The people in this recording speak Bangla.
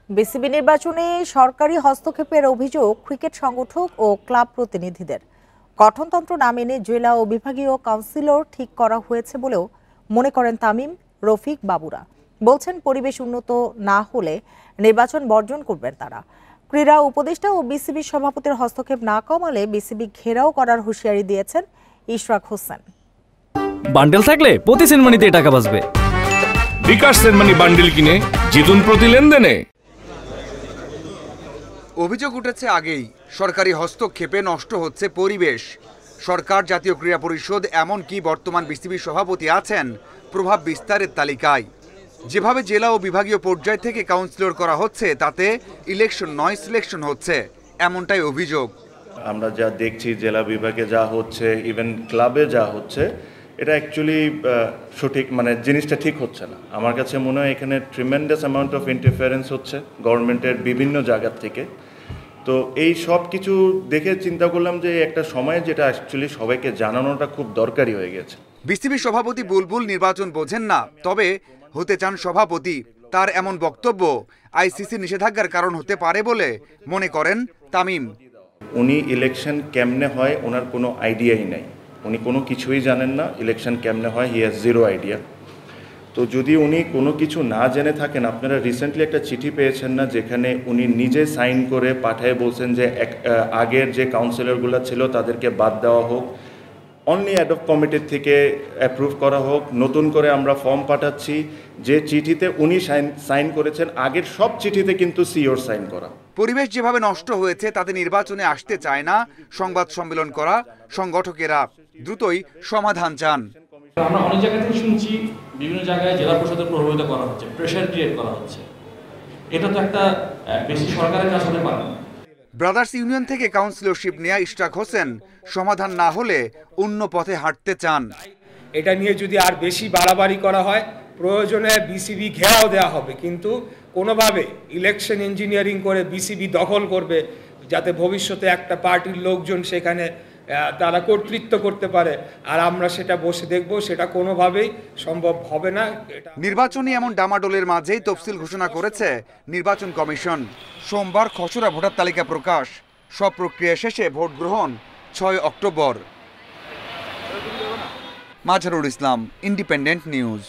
বিসিবি নির্বাচনে সরকারি হস্তক্ষেপের অভিযোগ ক্রিকেট সংগঠক ও ক্লাব প্রতিনিধিদের। গঠনতন্ত্র না মেনে জেলা ও বিভাগীয় কাউন্সিলর ঠিক করা হয়েছে বলেও মনে করেন তামিম, রফিক বাবুরা। বলছেন পরিবেশ উন্নত না হলে নির্বাচন বর্জন করবেন তারা। ক্রীড়া উপদেষ্টা ও বিসিবি সভাপতির হস্তক্ষেপ না কমালে বিসিবি ঘেরাও করার হুঁশিয়ারি দিয়েছেন ইশরাক হোসেন। বান্ডেল থাকলে প্রতি সেনমানিতে টাকা বাঁচবে। বিকাশ সেনমানি বান্ডেল কিনে জিতুন প্রতি লেনদেনে। অভিযোগ উঠেছে আগেই, সরকারি হস্তক্ষেপে নষ্ট হচ্ছে পরিবেশ। সরকার, জাতীয় ক্রীড়া পরিষদ, এমনকি বর্তমান বিসিবি সভাপতি আছেন প্রভাব বিস্তারের তালিকায়। যেভাবে জেলা ও বিভাগীয় পর্যায় থেকে কাউন্সিলর করা হচ্ছে তাতে ইলেকশন নয় সিলেকশন হচ্ছে, এমনটাই অভিযোগ। আমরা যা দেখছি জেলা বিভাগে যা হচ্ছে, ইভেন ক্লাবে যা হচ্ছে, এটা অ্যাকচুয়ালি সঠিক জিনিসটা ঠিক হচ্ছে না। আমার কাছে মনে হয় এখানে ট্রিমেন্ডাস অ্যামাউন্ট অফ ইন্টারফারেন্স হচ্ছে গভর্নমেন্টের বিভিন্ন জায়গা থেকে। তো এই সব কিছু দেখে চিন্তা করলাম যে একটা সময়ে যেটা অ্যাকচুয়ালি সবাইকে জানানোটা খুব দরকারি হয়ে গেছে। বিসিবি সভাপতি বুলবুল নির্বাচন বোঝেন না, তবে হতে চান সভাপতি। তার এমন বক্তব্য আইসিসি নিষেধাজ্ঞার কারণ হতে পারে বলে মনে করেন তামিম। উনি ইলেকশন কেমনে হয় ওনার কোনো আইডিয়াই নাই, উনি কোনো কিছুই জানেন না ইলেকশন কেমনে হয়, হি হ্যাজ জিরো আইডিয়া। তো যদি উনি কোনো কিছু না জেনে থাকেন, আপনারা রিসেন্টলি একটা চিঠি পেয়েছেন না যেখানে উনি নিজে সাইন করে পাঠায় বলছেন যে আগের যে কাউন্সিলরগুলো ছিল তাদেরকে বাদ দেওয়া হোক, অনলি অ্যাডপ কমিটির থেকে অ্যাপ্রুভ করা হোক, নতুন করে আমরা ফর্ম পাঠাচ্ছি। যে চিঠিতে উনি সাইন করেছেন, আগের সব চিঠিতে কিন্তু সিওর সাইন করা। পরিবেশ যেভাবে নষ্ট হয়েছে তাতে নির্বাচনে আসতে চায় না সংবাদ সম্মেলন করা সংগঠকেরা, দ্রুতই সমাধান চান। আমরা অনেক জায়গা থেকে শুনছি বিভিন্ন জায়গায় জেলা পরিষদের প্রভাবিত করা হচ্ছে, প্রেশার ক্রিয়েট করা হচ্ছে। এটা তো একটা বেশি সরকারের কাজ হতে পারে না। ব্রাদার্স ইউনিয়ন থেকে কাউন্সিলরশিপ নেয়া ইশরাক হোসেন সমাধান না হলে অন্য পথে হাঁটতে চান। এটা নিয়ে যদি আর বেশি বাড়াবাড়ি করা হয়, প্রয়োজনে বিসিবি ঘেরাও দেওয়া হবে, কিন্তু কোনোভাবে ইলেকশন ইঞ্জিনিয়ারিং করে বিসিবি দখল করবে যাতে ভবিষ্যতে একটা পার্টির লোকজন সেখানে তারা কর্তৃত্ব করতে পারে, আর আমরা সেটা বসে দেখব, সেটা কোনোভাবেই সম্ভব হবে না। নির্বাচনী এমন ডামাডোলের মাঝেই তফসিল ঘোষণা করেছে নির্বাচন কমিশন। সোমবার খসড়া ভোটার তালিকা প্রকাশ, সব প্রক্রিয়া শেষে ভোট গ্রহণ 6 October. Mazharul Islam, independent news.